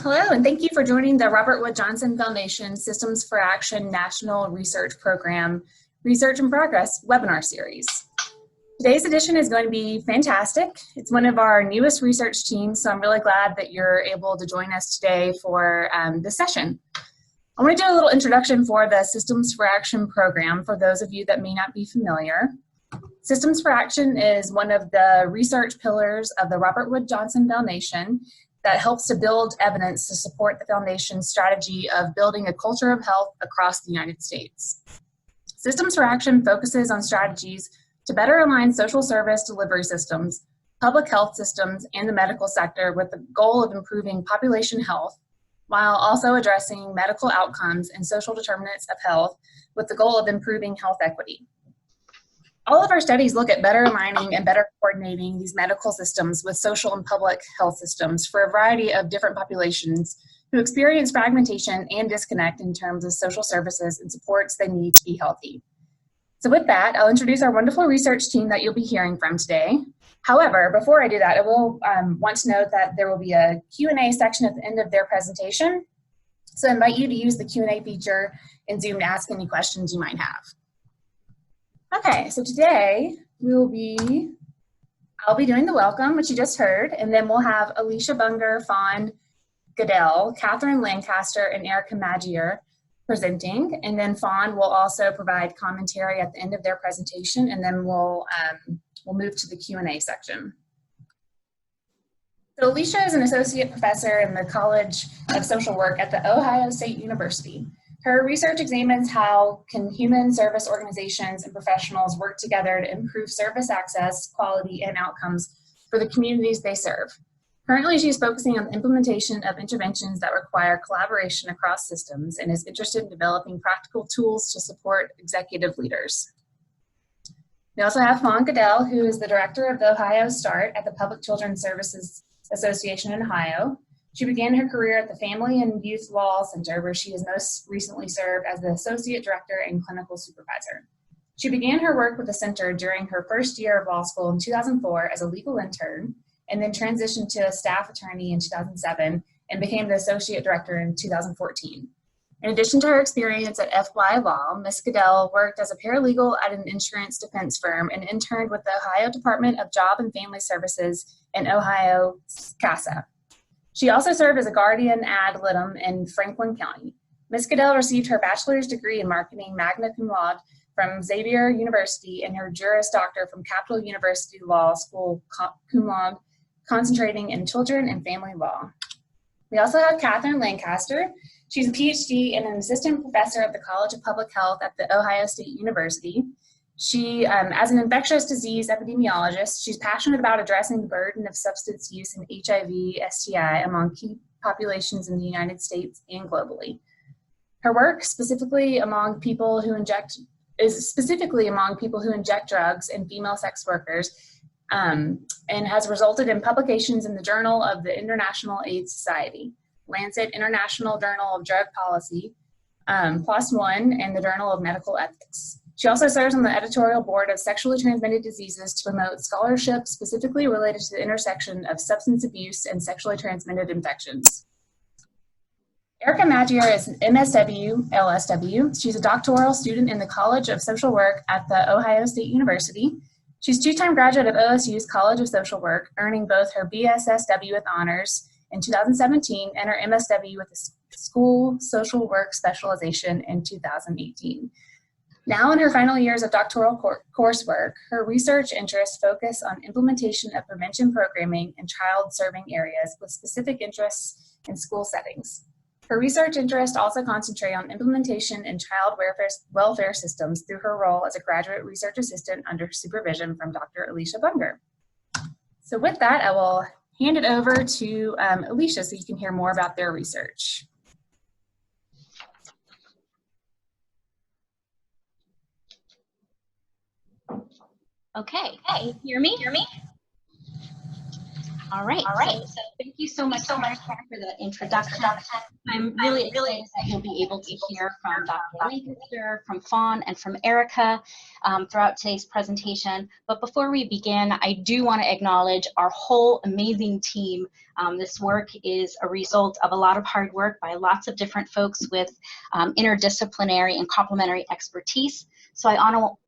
Hello, and thank you for joining the Robert Wood Johnson Foundation Systems for Action National Research Program Research in Progress webinar series. Today's edition is going to be fantastic. It's one of our newest research teams, so I'm really glad that you're able to join us today for this session. I want to do a little introduction for the Systems for Action program for those of you that may not be familiar. Systems for Action is one of the research pillars of the Robert Wood Johnson Foundation that helps to build evidence to support the Foundation's strategy of building a culture of health across the United States. Systems for Action focuses on strategies to better align social service delivery systems, public health systems, and the medical sector with the goal of improving population health, while also addressing medical outcomes and social determinants of health with the goal of improving health equity. All of our studies look at better aligning and better coordinating these medical systems with social and public health systems for a variety of different populations who experience fragmentation and disconnect in terms of social services and supports they need to be healthy. So with that, I'll introduce our wonderful research team that you'll be hearing from today. However, before I do that, I will want to note that there will be a Q&A section at the end of their presentation. So I invite you to use the Q&A feature in Zoom to ask any questions you might have. Okay, so today I'll be doing the welcome, which you just heard, and then we'll have Alicia Bunger, Fawn Goodell, Catherine Lancaster, and Erica Magier presenting, and then Fawn will also provide commentary at the end of their presentation, and then we'll move to the Q&A section. So Alicia is an associate professor in the College of Social Work at the Ohio State University. Her research examines how can human service organizations and professionals work together to improve service access, quality, and outcomes for the communities they serve. Currently, she's focusing on the implementation of interventions that require collaboration across systems and is interested in developing practical tools to support executive leaders. We also have Fawn Goodell, who is the director of the Ohio START at the Public Children's Services Association in Ohio. She began her career at the Family and Youth Law Center, where she has most recently served as the associate director and clinical supervisor. She began her work with the center during her first year of law school in 2004 as a legal intern, and then transitioned to a staff attorney in 2007 and became the associate director in 2014. In addition to her experience at FY Law, Ms. Goodell worked as a paralegal at an insurance defense firm and interned with the Ohio Department of Job and Family Services and Ohio CASA. She also served as a guardian ad litem in Franklin County. Ms. Goodell received her bachelor's degree in marketing magna cum laude from Xavier University and her Juris Doctor from Capital University Law School cum laude, concentrating in children and family law. We also have Catherine Lancaster. She's a PhD and an assistant professor at the College of Public Health at the Ohio State University. She, as an infectious disease epidemiologist, she's passionate about addressing the burden of substance use and HIV, STI among key populations in the United States and globally. Her work is specifically among people who inject drugs and female sex workers, and has resulted in publications in the Journal of the International AIDS Society, Lancet International Journal of Drug Policy, PLOS ONE, and the Journal of Medical Ethics. She also serves on the editorial board of Sexually Transmitted Diseases to promote scholarship specifically related to the intersection of substance abuse and sexually transmitted infections. Erica Magier is an MSW, LSW. She's a doctoral student in the College of Social Work at the Ohio State University. She's a two-time graduate of OSU's College of Social Work, earning both her BSSW with honors in 2017 and her MSW with the School Social Work Specialization in 2018. Now in her final years of doctoral coursework, her research interests focus on implementation of prevention programming in child-serving areas with specific interests in school settings. Her research interests also concentrate on implementation in child welfare systems through her role as a graduate research assistant under supervision from Dr. Alicia Bunger. So with that, I will hand it over to Alicia so you can hear more about their research. Okay, hear me? All right, so thank you so much, Karen, for the introduction. I'm really excited that you'll be able to hear from Dr. Lancaster, from Fawn, and from Erica throughout today's presentation. But before we begin, I do want to acknowledge our whole amazing team. This work is a result of a lot of hard work by lots of different folks with interdisciplinary and complementary expertise. So I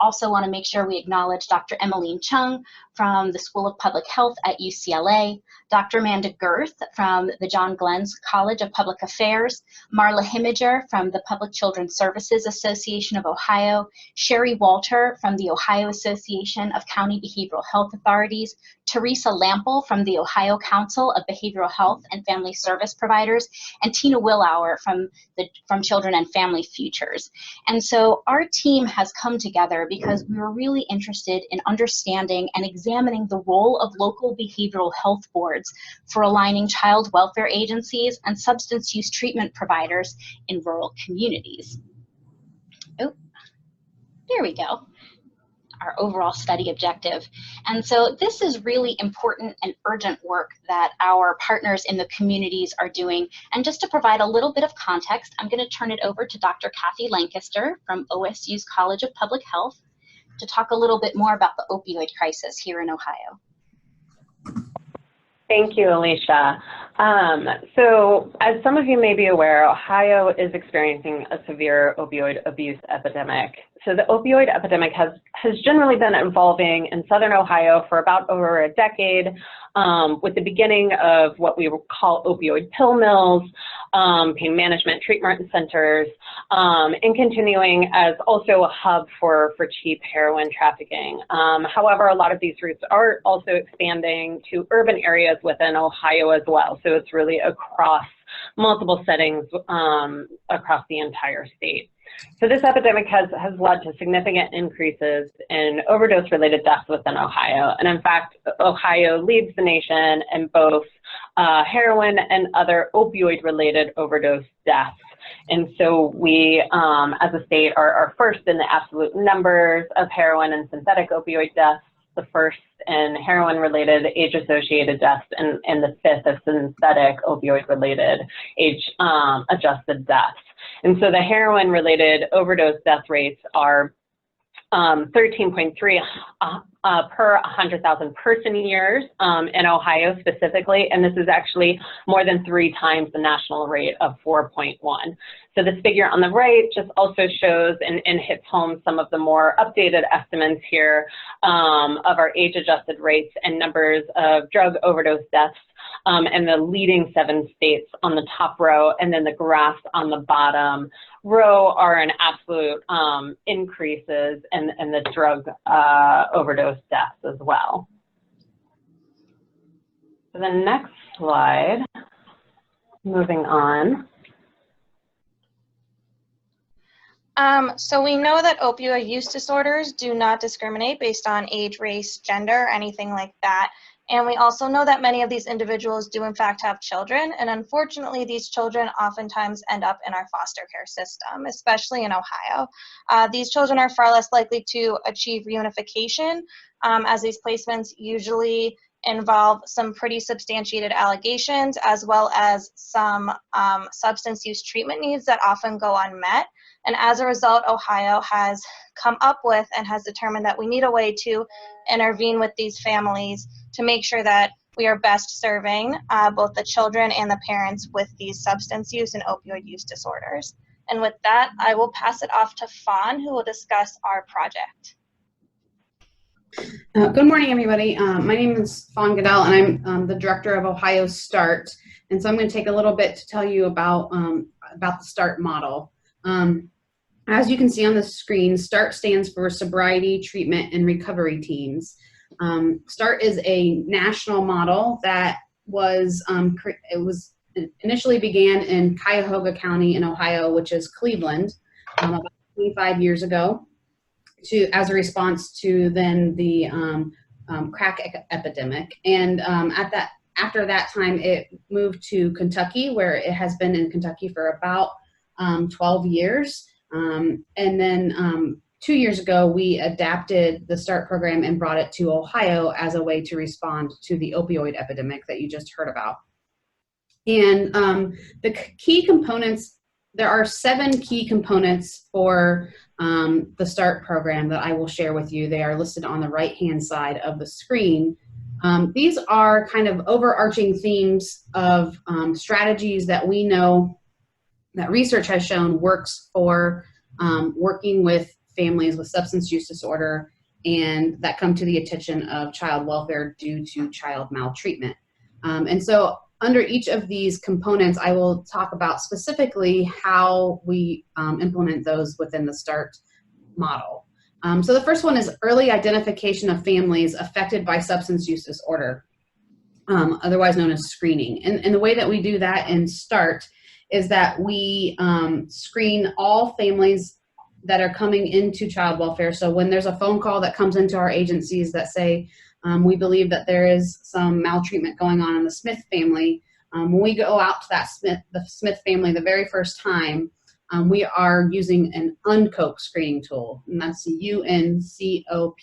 also want to make sure we acknowledge Dr. Emmeline Chung from the School of Public Health at UCLA, Dr. Amanda Girth from the John Glenn's College of Public Affairs, Marla Himiger from the Public Children's Services Association of Ohio, Sherry Walter from the Ohio Association of County Behavioral Health Authorities, Teresa Lample from the Ohio Council of Behavioral Health and Family Service Providers, and Tina Willauer from Children and Family Futures. And so our team has come together because we were really interested in understanding and examining the role of local behavioral health boards for aligning child welfare agencies and substance use treatment providers in rural communities. Oh, there we go. Our overall study objective. And so this is really important and urgent work that our partners in the communities are doing. And just to provide a little bit of context, I'm going to turn it over to Dr. Kathy Lancaster from OSU's College of Public Health to talk a little bit more about the opioid crisis here in Ohio. Thank you, Alicia. So as some of you may be aware, Ohio is experiencing a severe opioid abuse epidemic. So the opioid epidemic has generally been evolving in Southern Ohio for about over a decade, with the beginning of what we call opioid pill mills, pain management treatment centers, and continuing as also a hub for cheap heroin trafficking. However, a lot of these routes are also expanding to urban areas within Ohio as well. So it's really across multiple settings across the entire state. So this epidemic has led to significant increases in overdose-related deaths within Ohio. And in fact, Ohio leads the nation in both heroin and other opioid-related overdose deaths. And so we, as a state, are first in the absolute numbers of heroin and synthetic opioid deaths, the first in heroin-related age-associated deaths, and the fifth of synthetic opioid-related age-adjusted deaths. And so the heroin-related overdose death rates are 13.3 per 100,000 person years in Ohio specifically, and this is actually more than 3 times the national rate of 4.1. So this figure on the right just also shows and hits home some of the more updated estimates here of our age-adjusted rates and numbers of drug overdose deaths in the leading 7 states on the top row, and then the graphs on the bottom row are in absolute increases in the drug overdose deaths as well. So the next slide, moving on. So we know that opioid use disorders do not discriminate based on age, race, gender, anything like that. And we also know that many of these individuals do in fact have children, and unfortunately these children oftentimes end up in our foster care system, especially in Ohio. These children are far less likely to achieve reunification, as these placements usually involve some pretty substantiated allegations, as well as some substance use treatment needs that often go unmet. And as a result, Ohio has come up with and has determined that we need a way to intervene with these families to make sure that we are best serving both the children and the parents with these substance use and opioid use disorders. And with that, I will pass it off to Fawn, who will discuss our project. Good morning, everybody. My name is Fawn Goodell, and I'm the director of Ohio START. And so I'm going to take a little bit to tell you about the START model. As you can see on the screen, START stands for Sobriety, Treatment, and Recovery Teams. START is a national model that was initially began in Cuyahoga County in Ohio, which is Cleveland, about 25 years ago, as a response to then the crack epidemic. And after that time, it moved to Kentucky, where it has been in Kentucky for about 12 years. And then 2 years ago, we adapted the START program and brought it to Ohio as a way to respond to the opioid epidemic that you just heard about. And the key components, there are 7 key components for the START program that I will share with you. They are listed on the right-hand side of the screen. These are kind of overarching themes of strategies that we know that research has shown works for working with families with substance use disorder and that come to the attention of child welfare due to child maltreatment. And so under each of these components, I will talk about specifically how we implement those within the START model. So the first one is early identification of families affected by substance use disorder, otherwise known as screening. And the way that we do that in START is that we screen all families that are coming into child welfare. So when there's a phone call that comes into our agencies that say, we believe that there is some maltreatment going on in the Smith family, when we go out to the Smith family the very first time, we are using an UNCOPE screening tool, and that's UNCOPE,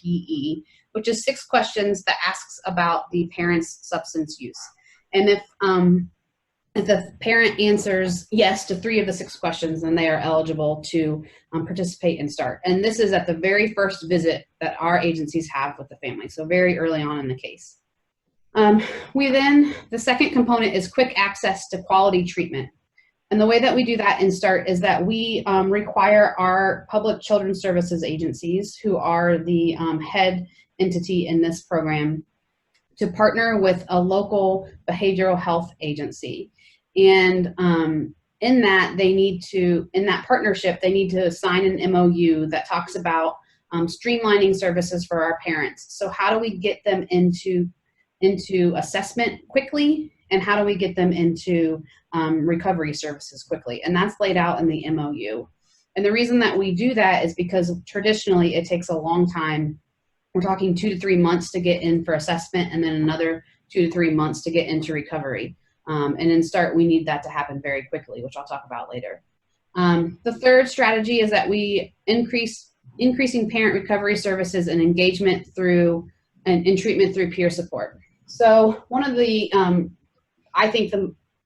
which is 6 questions that asks about the parent's substance use. And if the parent answers yes to 3 of the 6 questions, then they are eligible to participate in START. And this is at the very first visit that our agencies have with the family, so very early on in the case. The second component is quick access to quality treatment. And the way that we do that in START is that we require our public children's services agencies, who are the head entity in this program, to partner with a local behavioral health agency. And in that partnership, they need to sign an MOU that talks about streamlining services for our parents. So how do we get them into assessment quickly, and how do we get them into recovery services quickly? And that's laid out in the MOU. And the reason that we do that is because traditionally it takes a long time. We're talking 2 to 3 months to get in for assessment, and then another 2 to 3 months to get into recovery. And in START, we need that to happen very quickly, which I'll talk about later. The third strategy is that we increasing parent recovery services and engagement through and treatment through peer support. So one of the, I think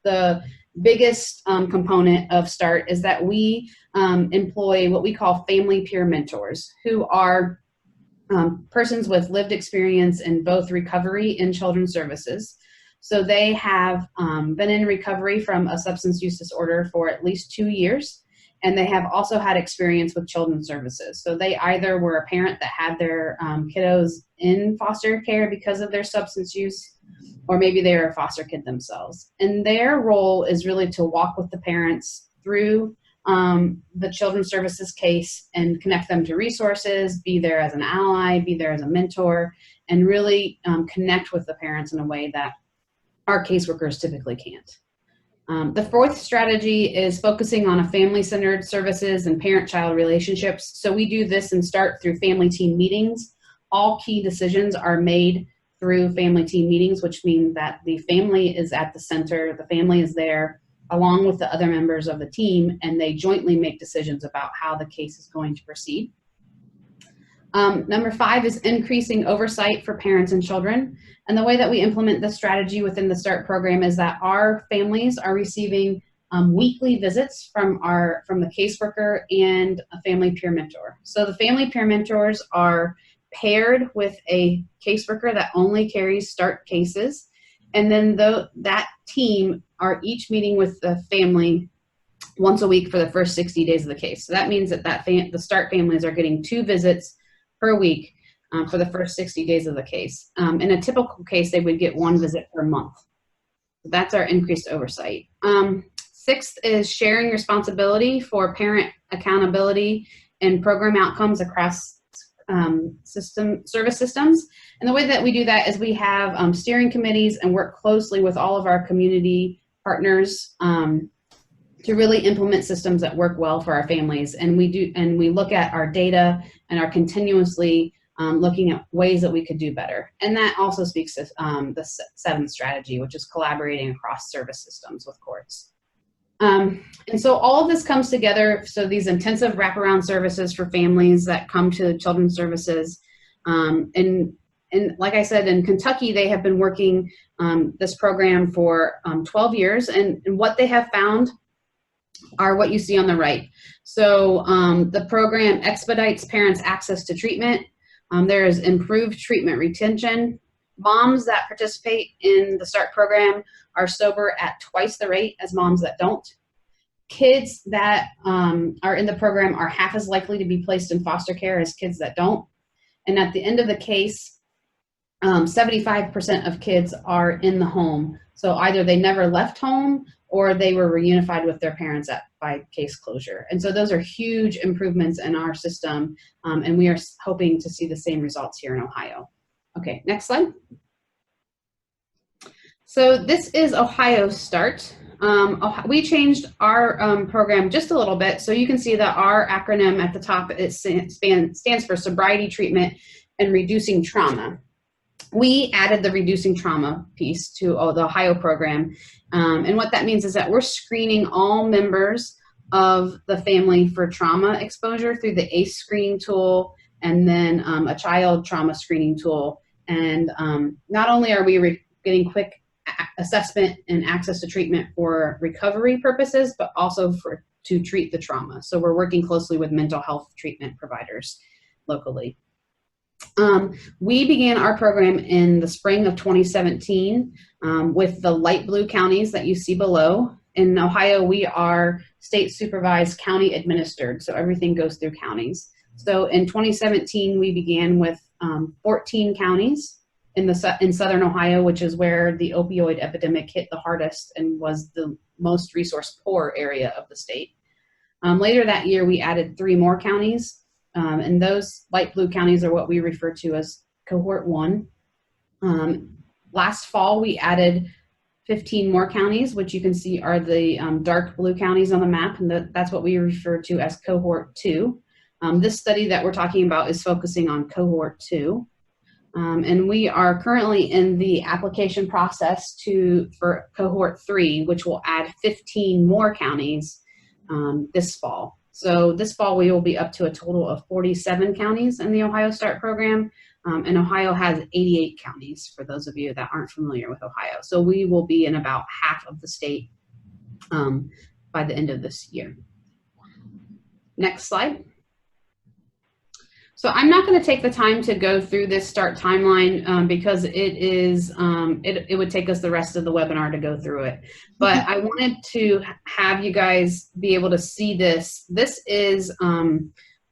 the biggest component of START is that we employ what we call family peer mentors, who are persons with lived experience in both recovery and children's services. So they have been in recovery from a substance use disorder for at least 2 years, and they have also had experience with children's services. So they either were a parent that had their kiddos in foster care because of their substance use, or maybe they were a foster kid themselves. And their role is really to walk with the parents through the children's services case and connect them to resources, be there as an ally, be there as a mentor, and really connect with the parents in a way that our caseworkers typically can't. The fourth strategy is focusing on a family-centered services and parent-child relationships. So we do this and START through family team meetings. All key decisions are made through family team meetings, which means that the family is at the center, the family is there along with the other members of the team, and they jointly make decisions about how the case is going to proceed. Number 5 is increasing oversight for parents and children. And the way that we implement this strategy within the START program is that our families are receiving weekly visits from the caseworker and a family peer mentor. So the family peer mentors are paired with a caseworker that only carries START cases. And then that team are each meeting with the family once a week for the first 60 days of the case. So that means that the START families are getting 2 visits per week for the first 60 days of the case. In a typical case, they would get 1 visit per month. So that's our increased oversight. 6th is sharing responsibility for parent accountability and program outcomes across service systems. And the way that we do that is we have steering committees and work closely with all of our community partners to really implement systems that work well for our families. And we look at our data and are continuously looking at ways that we could do better. And that also speaks to the 7th strategy, which is collaborating across service systems with courts. And so all of this comes together. So these intensive wraparound services for families that come to children's services. And like I said, in Kentucky, they have been working this program for 12 years. And what they have found are what you see on the right. So the program expedites parents' access to treatment. There is improved treatment retention. Moms that participate in the START program are sober at twice the rate as moms that don't. Kids that are in the program are half as likely to be placed in foster care as kids that don't. And at the end of the case, 75% of kids are in the home. So either they never left home or they were reunified with their parents by case closure. And so those are huge improvements in our system. And we are hoping to see the same results here in Ohio. Okay, next slide. So this is Ohio START. We changed our program just a little bit. So you can see that our acronym at the top, it stands for Sobriety, Treatment, and Reducing Trauma. We added the reducing trauma piece to the Ohio program. And what that means is that we're screening all members of the family for trauma exposure through the ACE screening tool and then a child trauma screening tool. And not only are we getting quick assessment and access to treatment for recovery purposes, but also to treat the trauma. So we're working closely with mental health treatment providers locally. We began our program in the spring of 2017 with the light blue counties that you see below. In Ohio, we are state supervised, county administered, so everything goes through counties. So in 2017, we began with 14 counties in Southern Ohio, which is where the opioid epidemic hit the hardest and was the most resource poor area of the state. Later that year, we added 3 more counties. And those light blue counties are what we refer to as cohort 1. Last fall, we added 15 more counties, which you can see are the dark blue counties on the map, and that's what we refer to as cohort 2. This study that we're talking about is focusing on cohort 2. And we are currently in the application process for cohort 3, which will add 15 more counties this fall. So this fall, we will be up to a total of 47 counties in the Ohio START program, and Ohio has 88 counties, for those of you that aren't familiar with Ohio. So we will be in about half of the state by the end of this year. Next slide. So I'm not going to take the time to go through this START timeline because it would take us the rest of the webinar to go through it. But I wanted to have you guys be able to see this. This is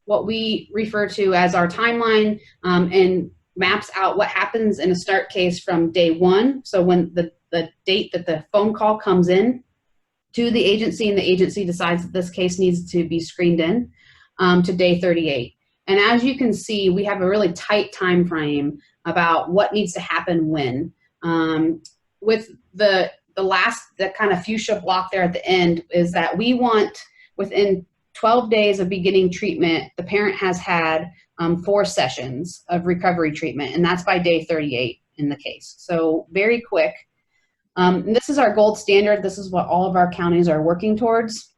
what we refer to as our timeline and maps out what happens in a START case from day 1. So when the date that the phone call comes in to the agency and the agency decides that this case needs to be screened in to day 38. And as you can see, we have a really tight time frame about what needs to happen when. With the kind of fuchsia block there at the end is that we want within 12 days of beginning treatment, the parent has had 4 sessions of recovery treatment, and that's by day 38 in the case. So very quick. And this is our gold standard. This is what all of our counties are working towards.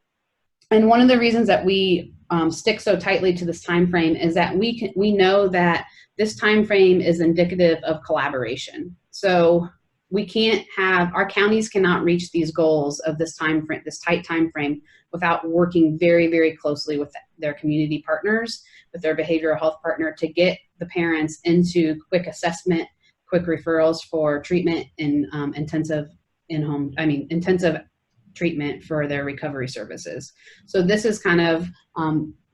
And one of the reasons that we stick so tightly to this time frame is that we know that this time frame is indicative of collaboration. So our counties cannot reach these goals of this time frame, this tight time frame, without working very, very closely with their community partners, with their behavioral health partner, to get the parents into quick assessment, quick referrals for treatment and intensive treatment for their recovery services. So this is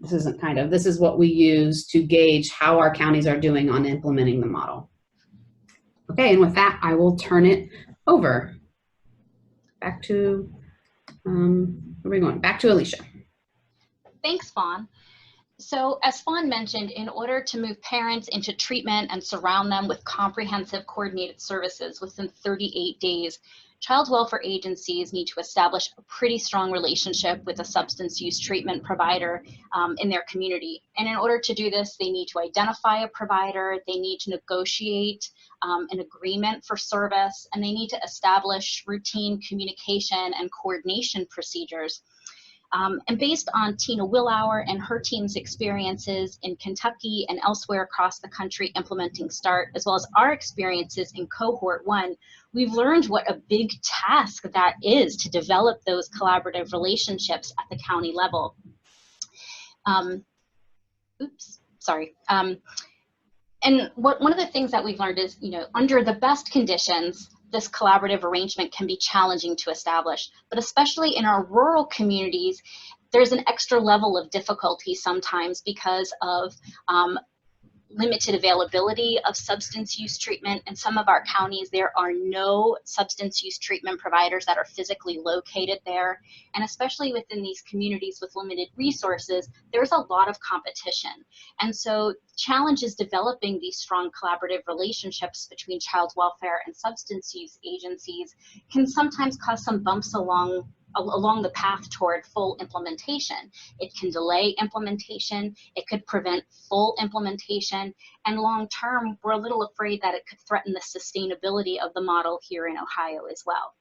this is what we use to gauge how our counties are doing on implementing the model. Okay, and with that, I will turn it over. Back to, where are we going? Back to Alicia. Thanks, Fawn. So as Fawn mentioned, in order to move parents into treatment and surround them with comprehensive coordinated services within 38 days, child welfare agencies need to establish a pretty strong relationship with a substance use treatment provider in their community. And in order to do this, they need to identify a provider, they need to negotiate an agreement for service, and they need to establish routine communication and coordination procedures. And based on Tina Willauer and her team's experiences in Kentucky and elsewhere across the country implementing START, as well as our experiences in Cohort 1, we've learned what a big task that is to develop those collaborative relationships at the county level. And one of the things that we've learned is, under the best conditions, this collaborative arrangement can be challenging to establish, but especially in our rural communities, there's an extra level of difficulty sometimes because of limited availability of substance use treatment. In some of our counties, there are no substance use treatment providers that are physically located there. And especially within these communities with limited resources, there's a lot of competition. And so challenges developing these strong collaborative relationships between child welfare and substance use agencies can sometimes cause some bumps along the path toward full implementation. It can delay implementation, it could prevent full implementation, and long term, we're a little afraid that it could threaten the sustainability of the model here in Ohio as well.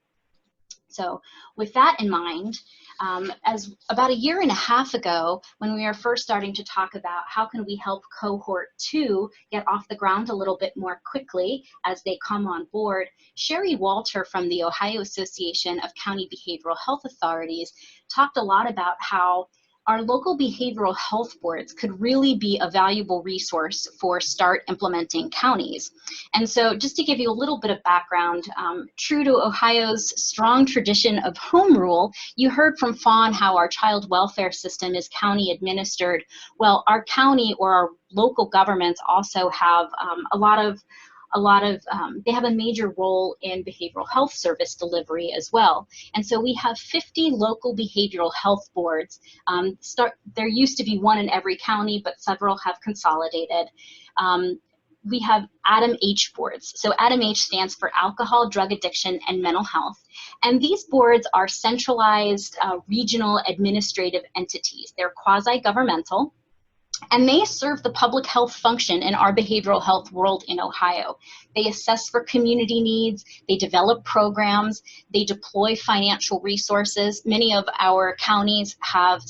So with that in mind, as about 1.5 years ago, when we were first starting to talk about how can we help Cohort 2 get off the ground a little bit more quickly as they come on board, Sherry Walter from the Ohio Association of County Behavioral Health Authorities talked a lot about how our local behavioral health boards could really be a valuable resource for START implementing counties. And so just to give you a little bit of background, true to Ohio's strong tradition of home rule, you heard from Fawn how our child welfare system is county administered. Well, our county or our local governments also have they have a major role in behavioral health service delivery as well. And so we have 50 local behavioral health boards. There used to be one in every county, but several have consolidated. We have ADAM-H boards. So ADAM-H stands for Alcohol, Drug Addiction, and Mental Health. And these boards are centralized regional administrative entities. They're quasi-governmental, and they serve the public health function in our behavioral health world in Ohio. They assess for community needs, they develop programs, they deploy financial resources. Many of our counties have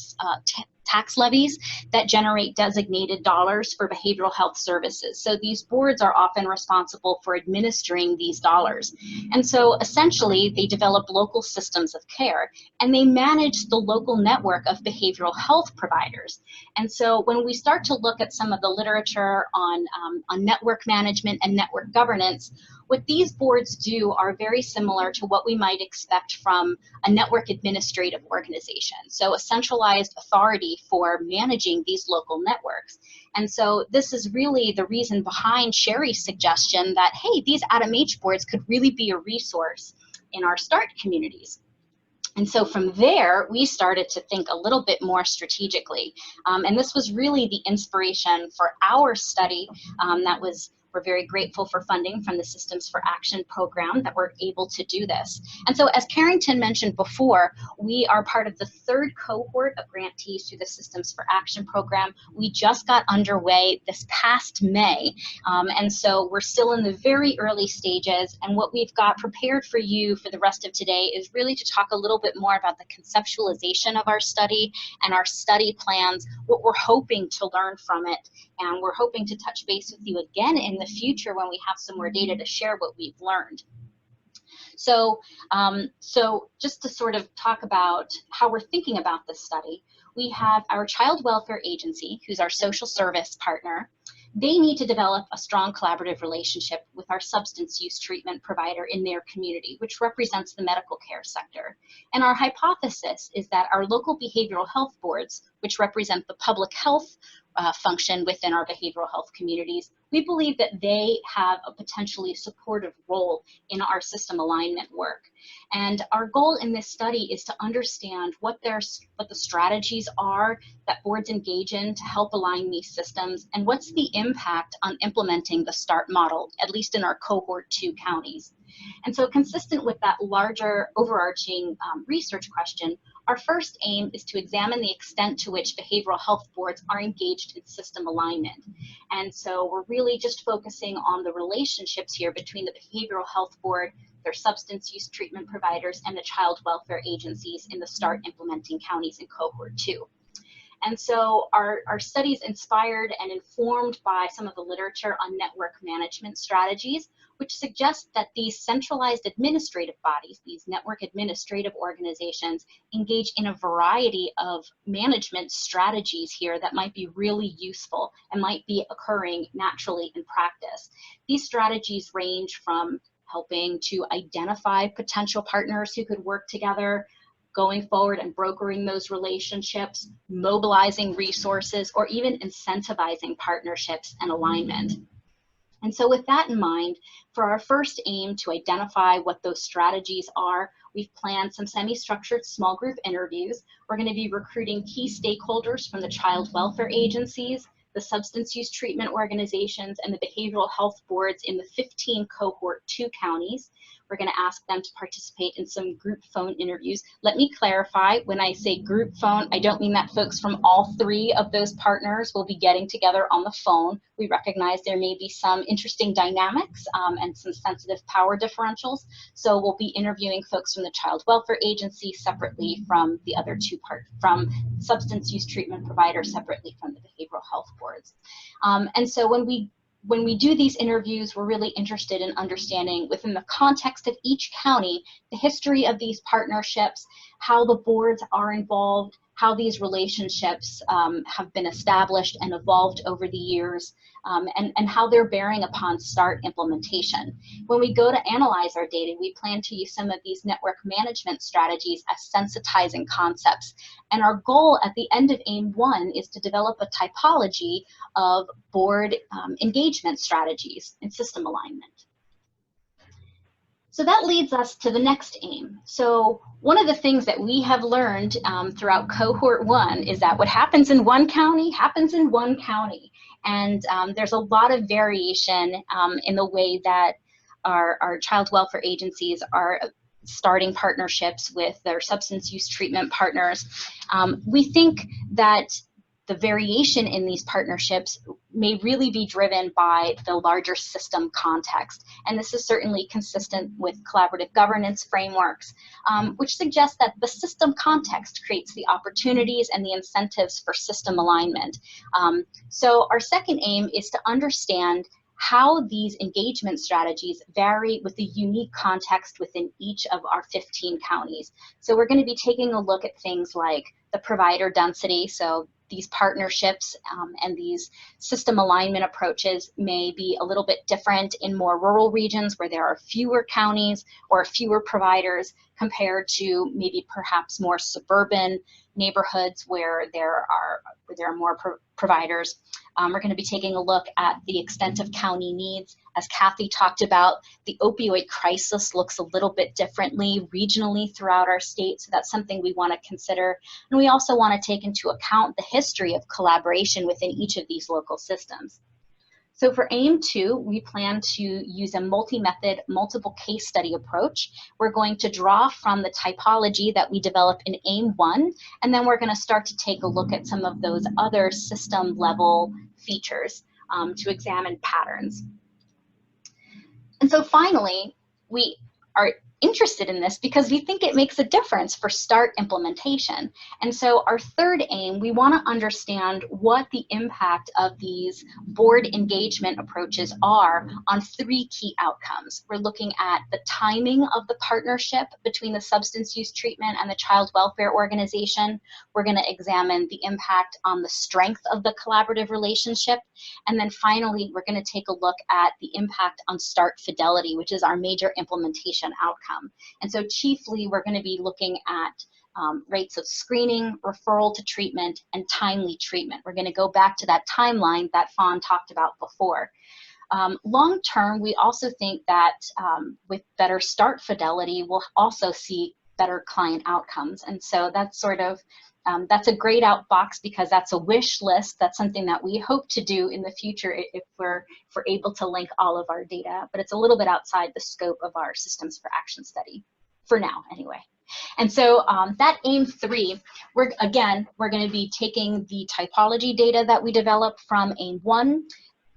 tax levies that generate designated dollars for behavioral health services. So these boards are often responsible for administering these dollars. And so essentially they develop local systems of care and they manage the local network of behavioral health providers. And so when we start to look at some of the literature on network management and network governance, what these boards do are very similar to what we might expect from a network administrative organization. So a centralized authority for managing these local networks. And so this is really the reason behind Sherry's suggestion that, hey, these ADAM-H boards could really be a resource in our START communities. And so from there, we started to think a little bit more strategically. And this was really the inspiration for our study we're very grateful for funding from the Systems for Action program that we're able to do this. And so as Carrington mentioned before, we are part of the 3rd cohort of grantees through the Systems for Action program. We just got underway this past May. And so we're still in the very early stages. And what we've got prepared for you for the rest of today is really to talk a little bit more about the conceptualization of our study and our study plans, what we're hoping to learn from it. And we're hoping to touch base with you again in the future when we have some more data to share what we've learned. So just to sort of talk about how we're thinking about this study, we have our child welfare agency, who's our social service partner. They need to develop a strong collaborative relationship with our substance use treatment provider in their community, which represents the medical care sector. And our hypothesis is that our local behavioral health boards, which represent the public health function within our behavioral health communities, we believe that they have a potentially supportive role in our system alignment work. And our goal in this study is to understand what the strategies are that boards engage in to help align these systems, and what's the impact on implementing the START model, at least in our cohort 2 counties. And so consistent with that larger overarching research question, our first aim is to examine the extent to which behavioral health boards are engaged in system alignment. And so we're really just focusing on the relationships here between the behavioral health board, their substance use treatment providers, and the child welfare agencies in the START implementing counties in cohort 2. And so our studies inspired and informed by some of the literature on network management strategies, which suggests that these centralized administrative bodies, these network administrative organizations, engage in a variety of management strategies here that might be really useful and might be occurring naturally in practice. These strategies range from helping to identify potential partners who could work together, going forward and brokering those relationships, mobilizing resources, or even incentivizing partnerships and alignment. And so with that in mind, for our first aim to identify what those strategies are, we've planned some semi-structured small group interviews. We're going to be recruiting key stakeholders from the child welfare agencies, the substance use treatment organizations, and the behavioral health boards in the 15 cohort 2 counties. We're going to ask them to participate in some group phone interviews. Let me clarify, when I say group phone, I don't mean that folks from all 3 of those partners will be getting together on the phone. We recognize there may be some interesting dynamics and some sensitive power differentials. So we'll be interviewing folks from the child welfare agency separately from the other 2 from substance use treatment providers separately from the behavioral health boards. And so when we do these interviews, we're really interested in understanding within the context of each county, the history of these partnerships, how the boards are involved, how these relationships have been established and evolved over the years, and how they're bearing upon START implementation. When we go to analyze our data, we plan to use some of these network management strategies as sensitizing concepts. And our goal at the end of AIM 1 is to develop a typology of board engagement strategies and system alignment. So that leads us to the next aim. So one of the things that we have learned throughout cohort 1 is that what happens in one county happens in one county. And there's a lot of variation in the way that our child welfare agencies are starting partnerships with their substance use treatment partners. We think that the variation in these partnerships may really be driven by the larger system context. And this is certainly consistent with collaborative governance frameworks, which suggests that the system context creates the opportunities and the incentives for system alignment. So our second aim is to understand how these engagement strategies vary with the unique context within each of our 15 counties. So we're going to be taking a look at things like the provider density. So these partnerships and these system alignment approaches may be a little bit different in more rural regions where there are fewer counties or fewer providers compared to maybe perhaps more suburban neighborhoods where there are more providers. We're going to be taking a look at the extent of county needs. As Kathy talked about, the opioid crisis looks a little bit differently regionally throughout our state, so that's something we want to consider. And we also want to take into account the history of collaboration within each of these local systems. So for AIM 2, we plan to use a multi-method, multiple case study approach. We're going to draw from the typology that we developed in AIM 1, and then we're going to start to take a look at some of those other system level features to examine patterns. And so finally, we are interested in this because we think it makes a difference for START implementation. And so our third aim, we want to understand what the impact of these board engagement approaches are on 3 key outcomes. We're looking at the timing of the partnership between the substance use treatment and the child welfare organization. We're going to examine the impact on the strength of the collaborative relationship. And then finally, we're going to take a look at the impact on START fidelity, which is our major implementation outcome. And so chiefly, we're going to be looking at rates of screening, referral to treatment, and timely treatment. We're going to go back to that timeline that Fawn talked about before. Long term, we also think that with better START fidelity, we'll also see better client outcomes. And so that's sort of that's a grayed out box because that's a wish list. That's something that we hope to do in the future if we're able to link all of our data, but it's a little bit outside the scope of our Systems for Action study, for now anyway. And so that AIM 3, we're going to be taking the typology data that we developed from AIM 1,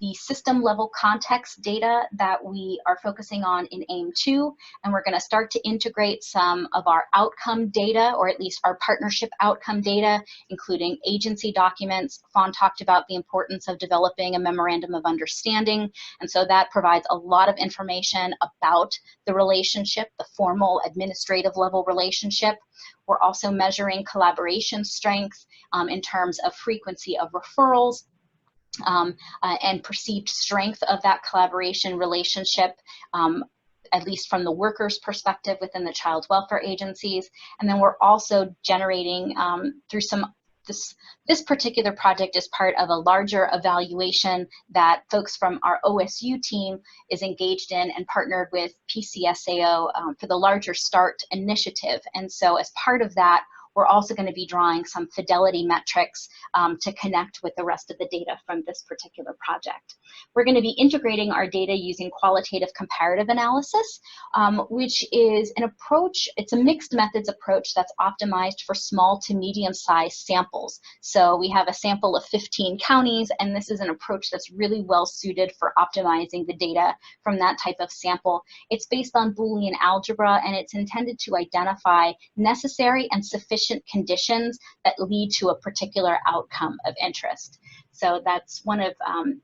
the system level context data that we are focusing on in AIM 2, and we're going to start to integrate some of our outcome data, or at least our partnership outcome data, including agency documents. Fawn talked about the importance of developing a memorandum of understanding, and so that provides a lot of information about the relationship, the formal administrative level relationship. We're also measuring collaboration strength in terms of frequency of referrals, and perceived strength of that collaboration relationship, at least from the workers' perspective within the child welfare agencies. And then we're also generating through this particular project is part of a larger evaluation that folks from our OSU team is engaged in and partnered with PCSAO for the larger START initiative. And so as part of that, we're also going to be drawing some fidelity metrics to connect with the rest of the data from this particular project. We're going to be integrating our data using qualitative comparative analysis, which is an approach, it's a mixed methods approach that's optimized for small to medium-sized samples. So we have a sample of 15 counties, and this is an approach that's really well suited for optimizing the data from that type of sample. It's based on Boolean algebra, and it's intended to identify necessary and sufficient conditions that lead to a particular outcome of interest. So that's one of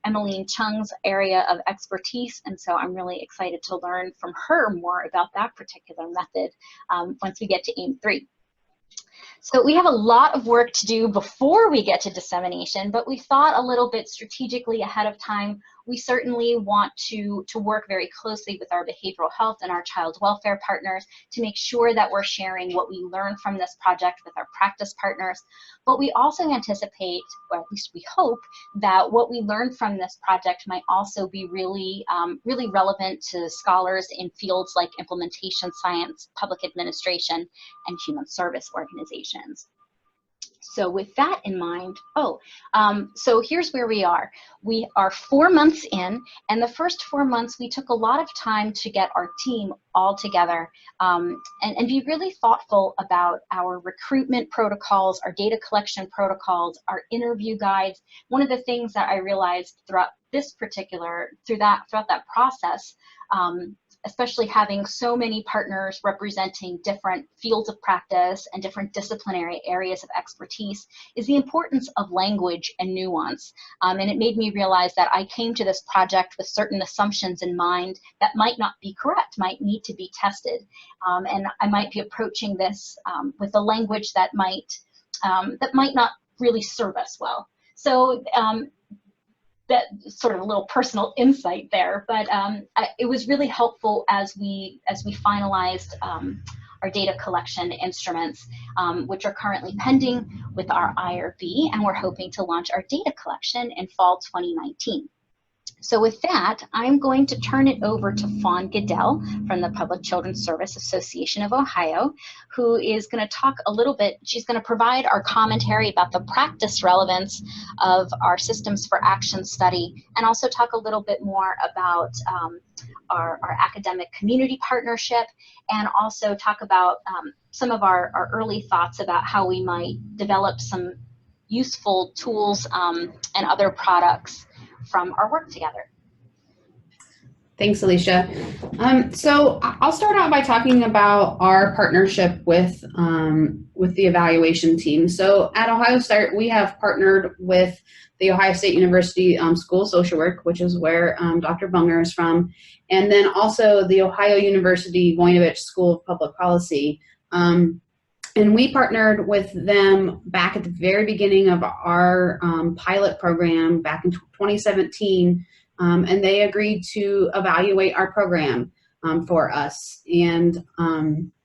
Emmeline Chung's area of expertise, and so I'm really excited to learn from her more about that particular method once we get to AIM 3. So we have a lot of work to do before we get to dissemination, but we thought a little bit strategically ahead of time. We certainly want to work very closely with our behavioral health and our child welfare partners to make sure that we're sharing what we learn from this project with our practice partners. But we also anticipate, or at least we hope, that what we learn from this project might also be really relevant to scholars in fields like implementation science, public administration, and human service organizations. So with that in mind, so here's where we are. We are 4 months in, and the first 4 months we took a lot of time to get our team all together and be really thoughtful about our recruitment protocols, our data collection protocols, our interview guides. One of the things that I realized throughout that process, especially having so many partners representing different fields of practice and different disciplinary areas of expertise, is the importance of language and nuance. And it made me realize that I came to this project with certain assumptions in mind that might not be correct, might need to be tested. And I might be approaching this with a language that might not really serve us well. So that sort of a little personal insight there, but it was really helpful as we finalized our data collection instruments, which are currently pending with our IRB, and we're hoping to launch our data collection in fall 2019. So with that, I'm going to turn it over to Fawn Goodell from the Public Children's Service Association of Ohio, who is going to talk a little bit. She's going to provide our commentary about the practice relevance of our Systems for Action study, and also talk a little bit more about our academic community partnership, and also talk about some of our early thoughts about how we might develop some useful tools and other products from our work together. Thanks, Alicia. So I'll start out by talking about our partnership with the evaluation team. So at Ohio Start, we have partnered with the Ohio State University School of Social Work, which is where Dr. Bunger is from, and then also the Ohio University Voinovich School of Public Policy. And we partnered with them back at the very beginning of our pilot program back in 2017, and they agreed to evaluate our program for us, and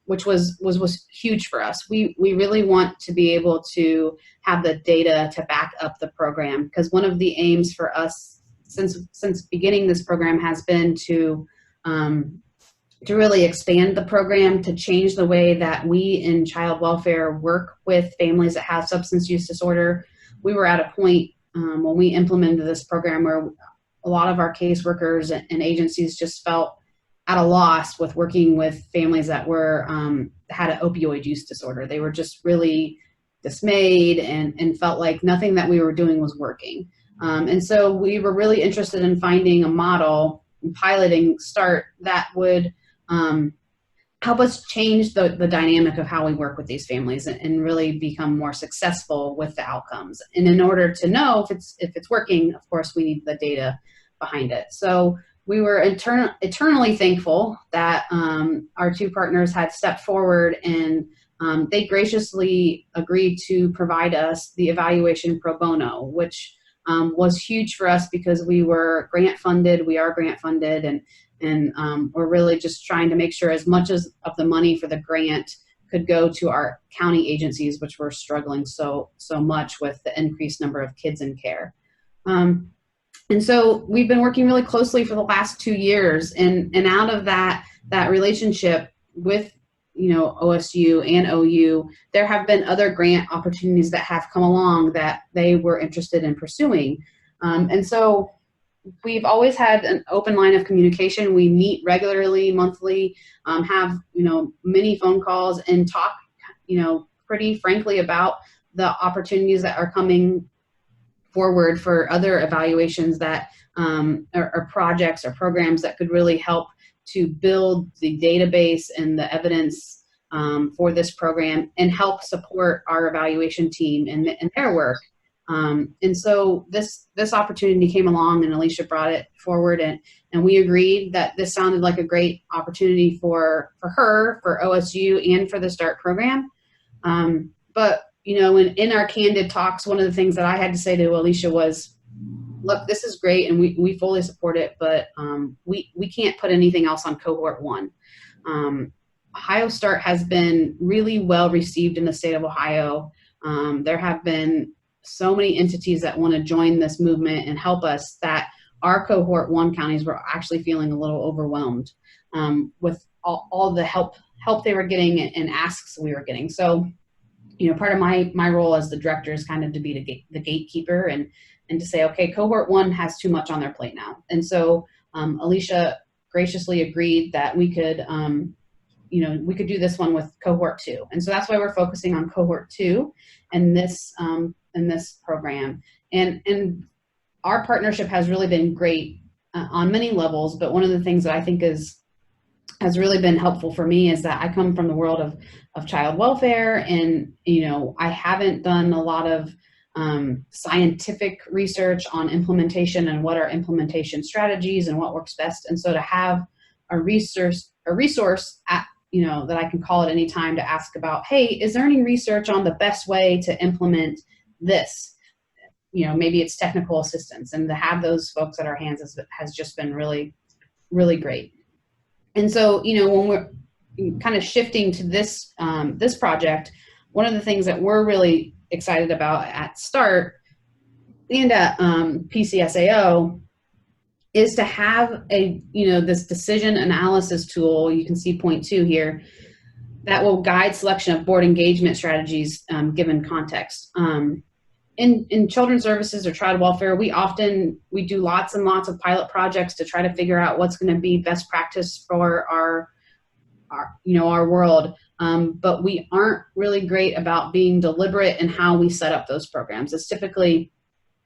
which was huge for us. We really want to be able to have the data to back up the program, because one of the aims for us since beginning this program has been to to really expand the program, to change the way that we in child welfare work with families that have substance use disorder. We were at a point when we implemented this program where a lot of our caseworkers and agencies just felt at a loss with working with families that were had an opioid use disorder. They were just really dismayed and felt like nothing that we were doing was working. And so we were really interested in finding a model and piloting START that would help us change the dynamic of how we work with these families and really become more successful with the outcomes. And in order to know if it's working, of course, we need the data behind it. So we were eternally thankful that our two partners had stepped forward, and they graciously agreed to provide us the evaluation pro bono, which was huge for us because we were grant funded. We are grant funded, and we're really just trying to make sure as much of the money for the grant could go to our county agencies, which were struggling so much with the increased number of kids in care. And so we've been working really closely for the last 2 years, and out of that relationship with OSU and OU, there have been other grant opportunities that have come along that they were interested in pursuing. And so we've always had an open line of communication. We meet regularly, monthly, have many phone calls and talk pretty frankly about the opportunities that are coming forward for other evaluations that are projects or programs that could really help to build the database and the evidence for this program and help support our evaluation team in their work. And so this opportunity came along, and Alicia brought it forward, and we agreed that this sounded like a great opportunity for her, for OSU, and for the START program. But in our candid talks, one of the things that I had to say to Alicia was, look, this is great, and we fully support it, but we can't put anything else on cohort 1. Ohio START has been really well received in the state of Ohio. There have been so many entities that want to join this movement and help us that our cohort 1 counties were actually feeling a little overwhelmed with all the help they were getting and asks we were getting. So part of my role as the director is kind of to be the gatekeeper and to say, okay, cohort 1 has too much on their plate now. And so Alicia graciously agreed that we could do this one with cohort 2. And so that's why we're focusing on cohort 2 and this program. And our partnership has really been great on many levels, but one of the things that I think has really been helpful for me is that I come from the world of child welfare, and I haven't done a lot of scientific research on implementation and what are implementation strategies and what works best. And so to have a resource at that I can call at any time to ask about, hey, is there any research on the best way to implement this? Maybe it's technical assistance, and to have those folks at our hands has just been really, really great. And so, when we're kind of shifting to this project, one of the things that we're really excited about at START and at PCSAO is to have this decision analysis tool. You can see point 2 here, that will guide selection of board engagement strategies given context. In children's services or child welfare, we do lots and lots of pilot projects to try to figure out what's going to be best practice for our world. But we aren't really great about being deliberate in how we set up those programs. It's typically,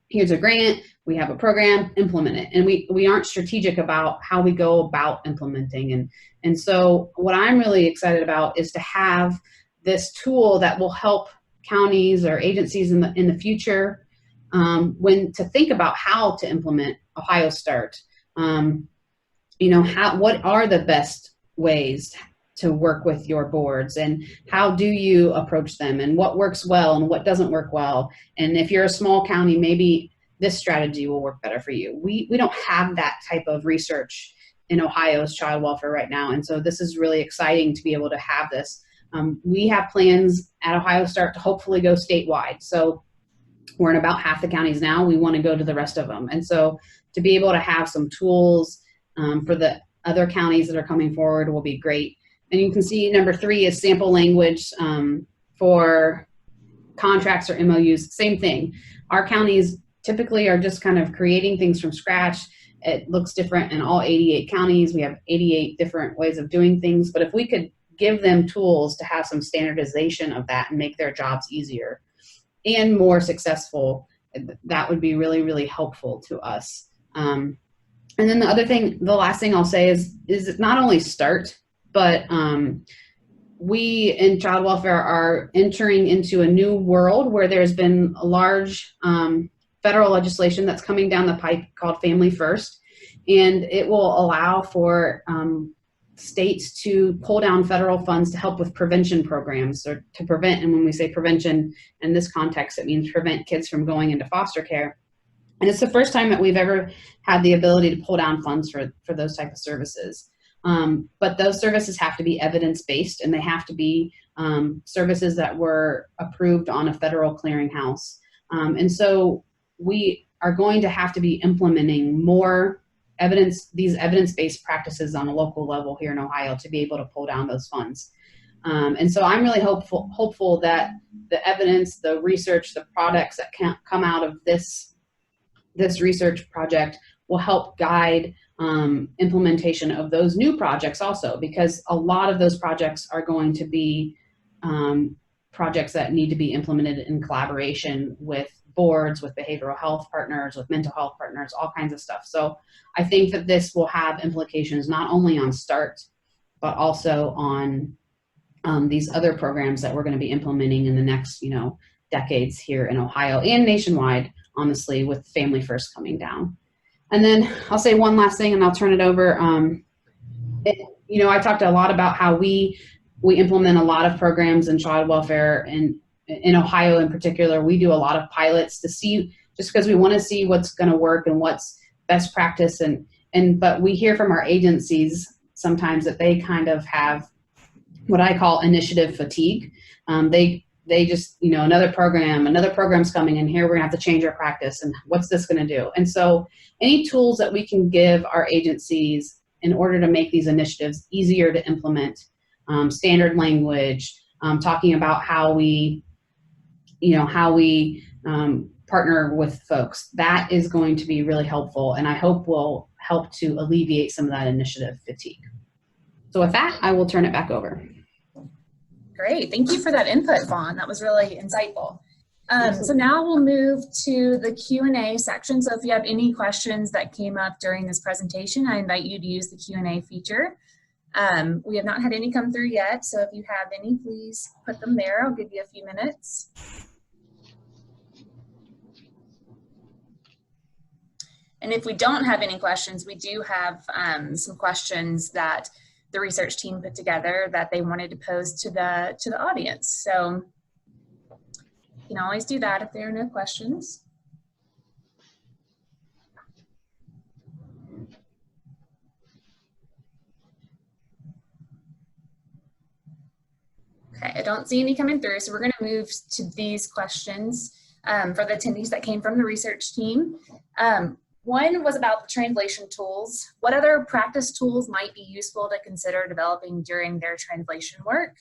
here's a grant, we have a program, implement it. And we aren't strategic about how we go about implementing. And so what I'm really excited about is to have this tool that will help counties or agencies in the future when to think about how to implement Ohio START. What are the best ways to work with your boards, and how do you approach them, and what works well and what doesn't work well? And if you're a small county, maybe this strategy will work better for you. We don't have that type of research in Ohio's child welfare right now, and so this is really exciting to be able to have this. We have plans at Ohio START to hopefully go statewide. So we're in about half the counties now. We want to go to the rest of them. And so to be able to have some tools for the other counties that are coming forward will be great. And you can see number 3 is sample language for contracts or MOUs. Same thing. Our counties typically are just kind of creating things from scratch. It looks different in all 88 counties. We have 88 different ways of doing things. But if we could give them tools to have some standardization of that and make their jobs easier and more successful, that would be really, really helpful to us. And then the last thing I'll say is not only START, but we in child welfare are entering into a new world where there's been a large federal legislation that's coming down the pipe called Family First, and it will allow for states to pull down federal funds to help with prevention programs, or to prevent, and when we say prevention in this context, it means prevent kids from going into foster care. And it's the first time that we've ever had the ability to pull down funds for those type of services. But those services have to be evidence-based, and they have to be services that were approved on a federal clearinghouse. And so we are going to have to be implementing more these evidence-based practices on a local level here in Ohio to be able to pull down those funds. And so I'm really hopeful that the evidence, the research, the products that can come out of this research project will help guide implementation of those new projects also, because a lot of those projects are going to be projects that need to be implemented in collaboration with boards, with behavioral health partners, with mental health partners, all kinds of stuff. So I think that this will have implications not only on START, but also on these other programs that we're going to be implementing in the next, decades here in Ohio and nationwide, honestly, with Family First coming down. And then I'll say one last thing and I'll turn it over. I talked a lot about how we implement a lot of programs in child welfare, and in Ohio in particular, we do a lot of pilots to see, just because we want to see what's going to work and what's best practice. But we hear from our agencies sometimes that they kind of have what I call initiative fatigue. They just, another program's coming in here, we're gonna have to change our practice, and what's this gonna do? And so any tools that we can give our agencies in order to make these initiatives easier to implement, standard language, talking about how we partner with folks, that is going to be really helpful, and I hope will help to alleviate some of that initiative fatigue. So with that, I will turn it back over. Great, thank you for that input, Fawn. That was really insightful. So now we'll move to the Q&A section. So if you have any questions that came up during this presentation, I invite you to use the Q&A feature. We have not had any come through yet, so if you have any, please put them there. I'll give you a few minutes. And if we don't have any questions, we do have some questions that the research team put together that they wanted to pose to the audience. So you can always do that if there are no questions. Okay, I don't see any coming through, so we're going to move to these questions for the attendees that came from the research team. One was about the translation tools. What other practice tools might be useful to consider developing during their translation work?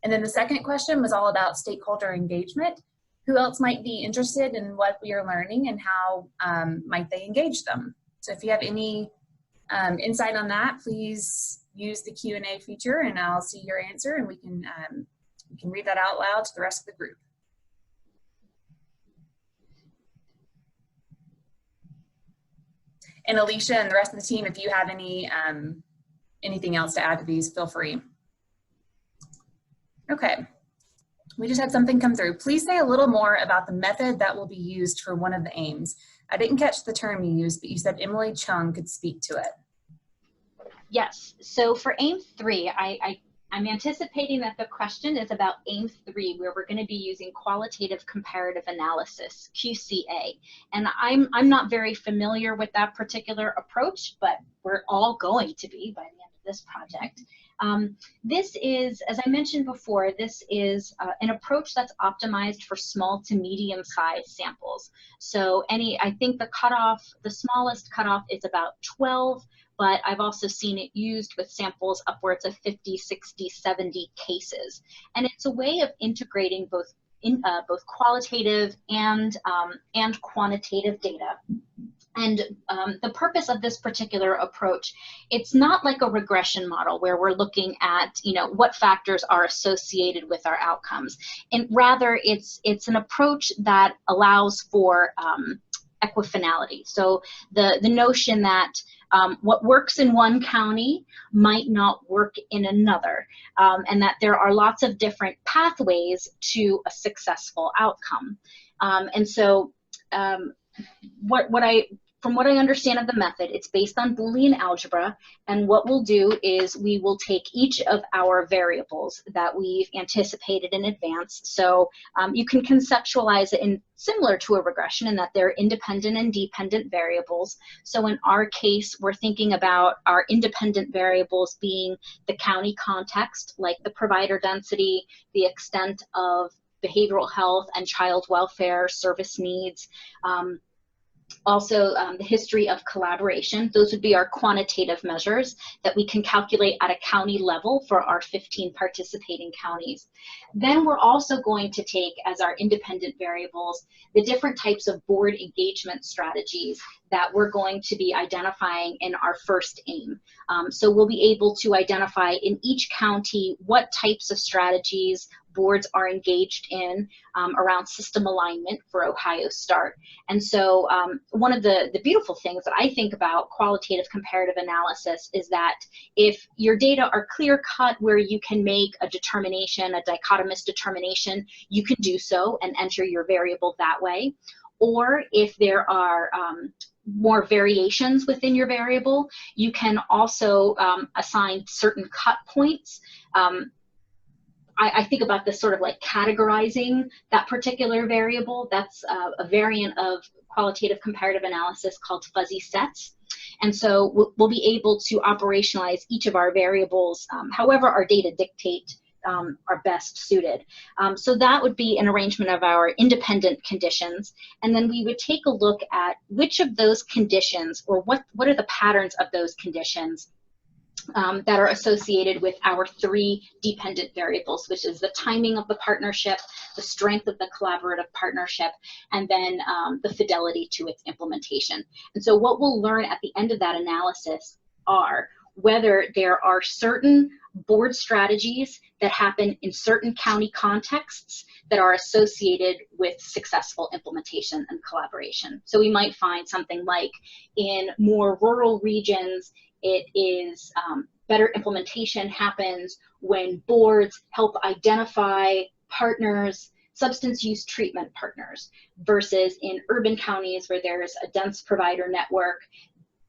And then the second question was all about stakeholder engagement. Who else might be interested in what we are learning, and how might they engage them? So if you have any insight on that, please use the Q&A feature and I'll see your answer, and we can read that out loud to the rest of the group. And Alicia and the rest of the team, if you have any anything else to add to these, feel free. Okay, we just had something come through. Please say a little more about the method that will be used for one of the aims. I didn't catch the term you used, but you said Emily Chung could speak to it. Yes, so for aim 3, I'm anticipating that the question is about aim 3, where we're going to be using qualitative comparative analysis, QCA. And I'm not very familiar with that particular approach, but we're all going to be by the end of this project. This is, as I mentioned before, this is an approach that's optimized for small to medium sized samples. So I think the smallest cutoff is about 12, but I've also seen it used with samples upwards of 50, 60, 70 cases. And it's a way of integrating both qualitative and quantitative data. And the purpose of this particular approach, it's not like a regression model where we're looking at, what factors are associated with our outcomes. And rather, it's an approach that allows for equifinality. So the notion that what works in one county might not work in another, and that there are lots of different pathways to a successful outcome. And so from what I understand of the method, it's based on Boolean algebra, and what we'll do is we will take each of our variables that we've anticipated in advance. So you can conceptualize it in similar to a regression in that they're independent and dependent variables. So in our case, we're thinking about our independent variables being the county context, like the provider density, the extent of behavioral health and child welfare service needs, also the history of collaboration. Those would be our quantitative measures that we can calculate at a county level for our 15 participating counties. Then we're also going to take as our independent variables the different types of board engagement strategies that we're going to be identifying in our first aim. So we'll be able to identify in each county what types of strategies boards are engaged in around system alignment for Ohio START. And so one of the beautiful things that I think about qualitative comparative analysis is that if your data are clear cut where you can make a determination, a dichotomous determination, you can do so and enter your variable that way. Or if there are more variations within your variable, you can also assign certain cut points. I think about this sort of like categorizing that particular variable. That's a variant of qualitative comparative analysis called fuzzy sets. And so we'll be able to operationalize each of our variables however our data dictate are best suited. So that would be an arrangement of our independent conditions. And then we would take a look at which of those conditions, or what are the patterns of those conditions that are associated with our three dependent variables, which is the timing of the partnership, the strength of the collaborative partnership, and then the fidelity to its implementation. And so what we'll learn at the end of that analysis are whether there are certain board strategies that happen in certain county contexts that are associated with successful implementation and collaboration. So we might find something like in more rural regions, it is better implementation happens when boards help identify partners, substance use treatment partners, versus in urban counties where there's a dense provider network,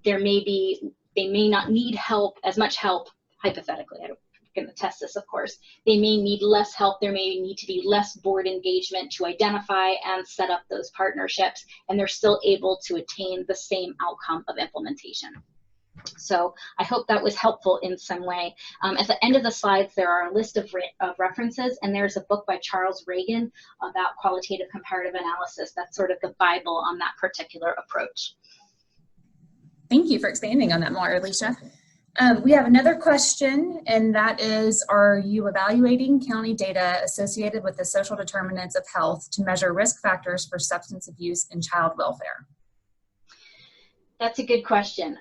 they may not need help, as much help, hypothetically, I don't can attest this, of course. They may need less help. There may need to be less board engagement to identify and set up those partnerships, and they're still able to attain the same outcome of implementation. So I hope that was helpful in some way. At the end of the slides, there are a list of references, and there's a book by Charles Reagan about qualitative comparative analysis. That's sort of the Bible on that particular approach. Thank you for expanding on that more, Alicia. We have another question, and that is, are you evaluating county data associated with the social determinants of health to measure risk factors for substance abuse and child welfare? That's a good question.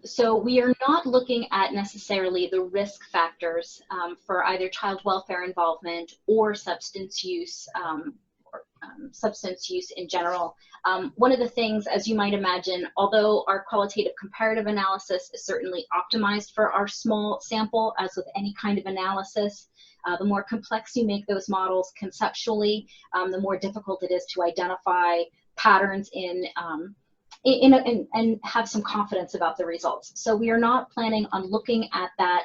So we are not looking at necessarily the risk factors for either child welfare involvement or substance use in general. One of the things, as you might imagine, although our qualitative comparative analysis is certainly optimized for our small sample, as with any kind of analysis, the more complex you make those models conceptually, the more difficult it is to identify patterns and have some confidence about the results. So we are not planning on looking at that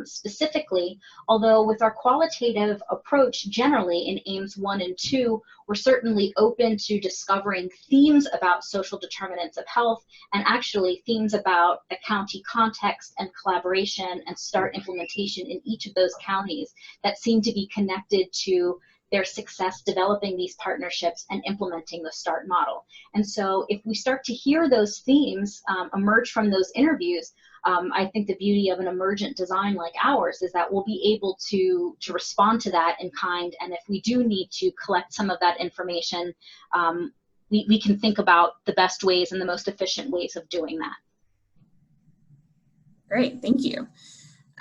specifically, although with our qualitative approach generally in aims 1 and 2, we're certainly open to discovering themes about social determinants of health, and actually themes about the county context and collaboration and START implementation in each of those counties that seem to be connected to their success developing these partnerships and implementing the START model. And so if we start to hear those themes emerge from those interviews, I think the beauty of an emergent design like ours is that we'll be able to respond to that in kind, and if we do need to collect some of that information, we can think about the best ways and the most efficient ways of doing that. Great, thank you.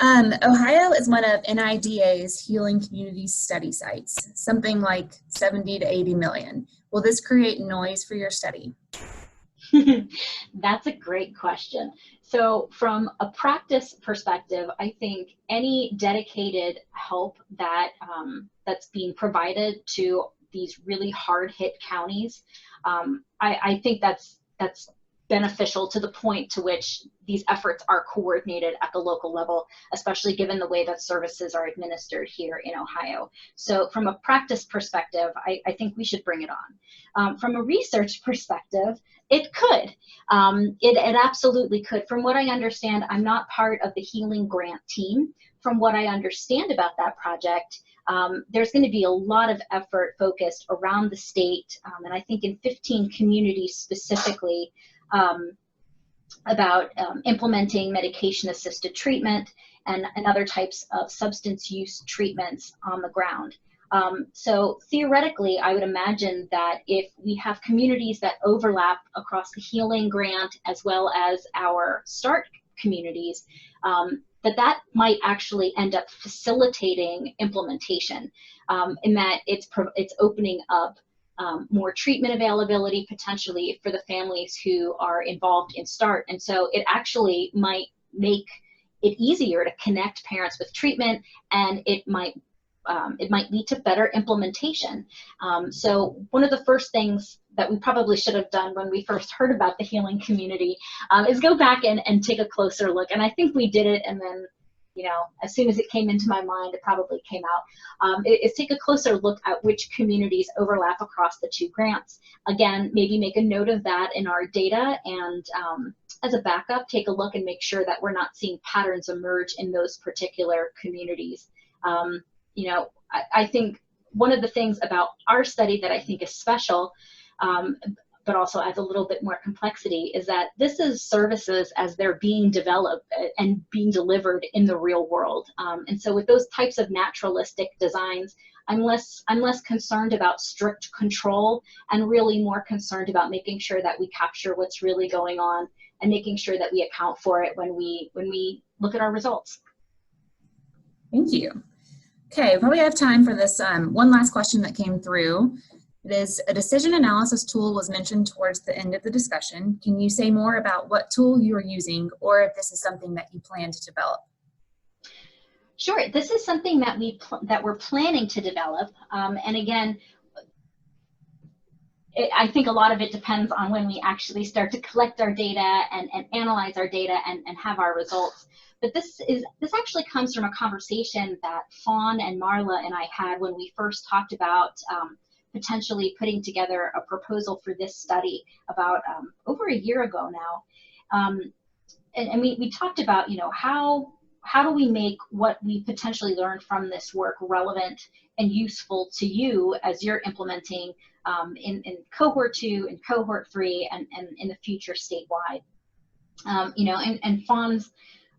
Ohio is one of NIDA's Healing Communities study sites, something like 70 to 80 million. Will this create noise for your study? That's a great question. So from a practice perspective, I think any dedicated help that that's being provided to these really hard hit counties, I think that's beneficial to the point to which these efforts are coordinated at the local level, especially given the way that services are administered here in Ohio. So from a practice perspective, I think we should bring it on. From a research perspective, it could. It absolutely could. From what I understand, I'm not part of the Healing Grant team. From what I understand about that project, there's going to be a lot of effort focused around the state, and I think in 15 communities specifically, about implementing medication-assisted treatment and other types of substance use treatments on the ground. So theoretically, I would imagine that if we have communities that overlap across the Healing Grant as well as our START communities, that might actually end up facilitating implementation, in that it's opening up more treatment availability potentially for the families who are involved in START. And so it actually might make it easier to connect parents with treatment, and it might lead to better implementation. So one of the first things that we probably should have done when we first heard about the healing community is go back and take a closer look. And I think we did it, and then, you know, as soon as it came into my mind, it probably came out, is take a closer look at which communities overlap across the two grants. Again, maybe make a note of that in our data, and as a backup, take a look and make sure that we're not seeing patterns emerge in those particular communities. You know, I think one of the things about our study that I think is special, but also adds a little bit more complexity, is that this is services as they're being developed and being delivered in the real world. And so with those types of naturalistic designs, I'm less concerned about strict control, and really more concerned about making sure that we capture what's really going on and making sure that we account for it when we look at our results. Thank you. Okay, we probably have time for this one last question that came through. It is, a decision analysis tool was mentioned towards the end of the discussion. Can you say more about what tool you are using, or if this is something that you plan to develop? Sure, this is something that we're planning to develop, and again, I think a lot of it depends on when we actually start to collect our data and analyze our data and have our results. But this actually comes from a conversation that Fawn and Marla and I had when we first talked about potentially putting together a proposal for this study about over a year ago now. And we talked about, you know, how do we make what we potentially learned from this work relevant and useful to you as you're implementing in cohort 2 and cohort 3 and in the future statewide. You know, and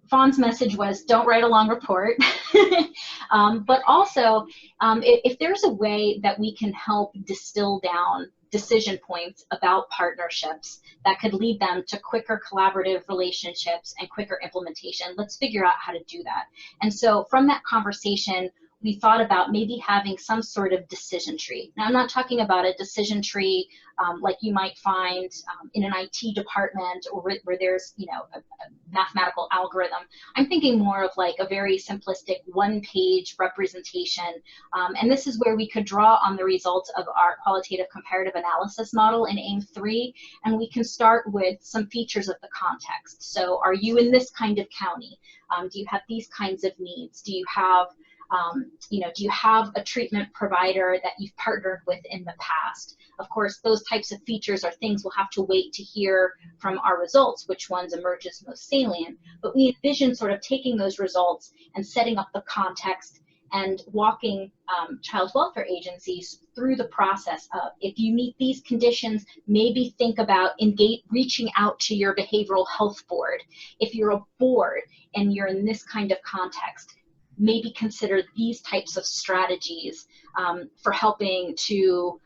Fawn's message was, don't write a long report, but also if there's a way that we can help distill down decision points about partnerships that could lead them to quicker collaborative relationships and quicker implementation, let's figure out how to do that. And so from that conversation, we thought about maybe having some sort of decision tree. Now, I'm not talking about a decision tree like you might find in an IT department, or where there's, you know, a mathematical algorithm. I'm thinking more of like a very simplistic one-page representation. And this is where we could draw on the results of our qualitative comparative analysis model in AIM-3, and we can start with some features of the context. So are you in this kind of county? Do you have these kinds of needs? Do you have you know, do you have a treatment provider that you've partnered with in the past? Of course, those types of features are things we'll have to wait to hear from our results, which ones emerges most salient. But we envision sort of taking those results and setting up the context and walking child welfare agencies through the process of, if you meet these conditions, maybe think about reaching out to your behavioral health board. If you're a board and you're in this kind of context, maybe consider these types of strategies for helping to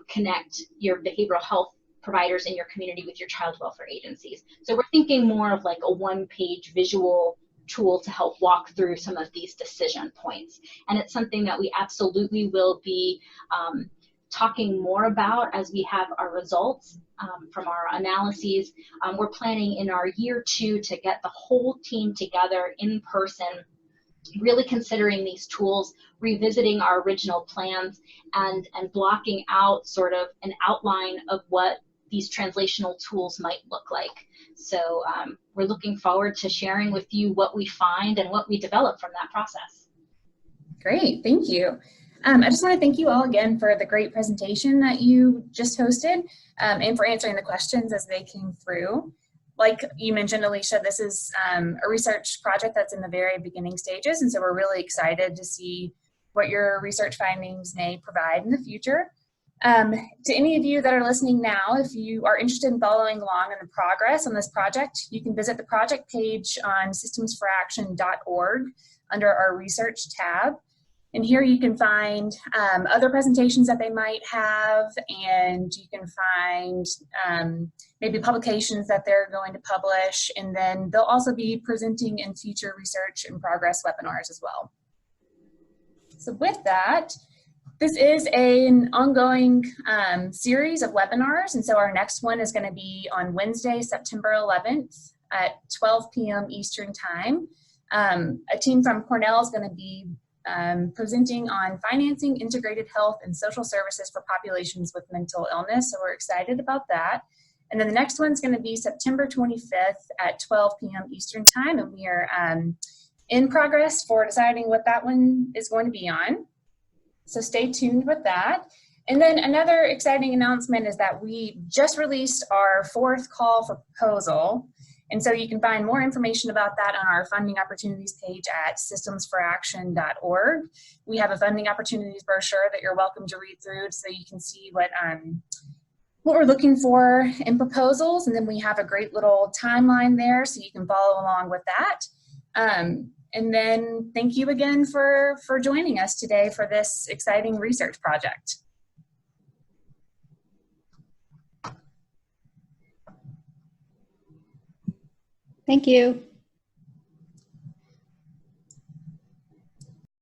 connect your behavioral health providers in your community with your child welfare agencies. So we're thinking more of like a one-page visual tool to help walk through some of these decision points. And it's something that we absolutely will be talking more about as we have our results from our analyses. We're planning in our year 2 to get the whole team together in person, really considering these tools, revisiting our original plans, and blocking out sort of an outline of what these translational tools might look like. So we're looking forward to sharing with you what we find and what we develop from that process. Great, thank you. I just want to thank you all again for the great presentation that you just hosted and for answering the questions as they came through. Like you mentioned, Alicia, this is a research project that's in the very beginning stages, and so we're really excited to see what your research findings may provide in the future. To any of you that are listening now, if you are interested in following along in the progress on this project, you can visit the project page on systemsforaction.org under our research tab. And here you can find other presentations that they might have, and you can find maybe publications that they're going to publish, and then they'll also be presenting in future research and progress webinars as well. So with that, this is an ongoing series of webinars, and so our next one is going to be on Wednesday, September 11th at 12 p.m. Eastern Time. A team from Cornell is going to be presenting on financing integrated health and social services for populations with mental illness, so we're excited about that. And then the next one's going to be September 25th at 12 p.m. Eastern Time, and we are in progress for deciding what that one is going to be on. So stay tuned with that. And then another exciting announcement is that we just released our 4th call for proposal. And so you can find more information about that on our funding opportunities page at systemsforaction.org. We have a funding opportunities brochure that you're welcome to read through so you can see what we're looking for in proposals. And then we have a great little timeline there so you can follow along with that. And then thank you again for joining us today for this exciting research project. Thank you.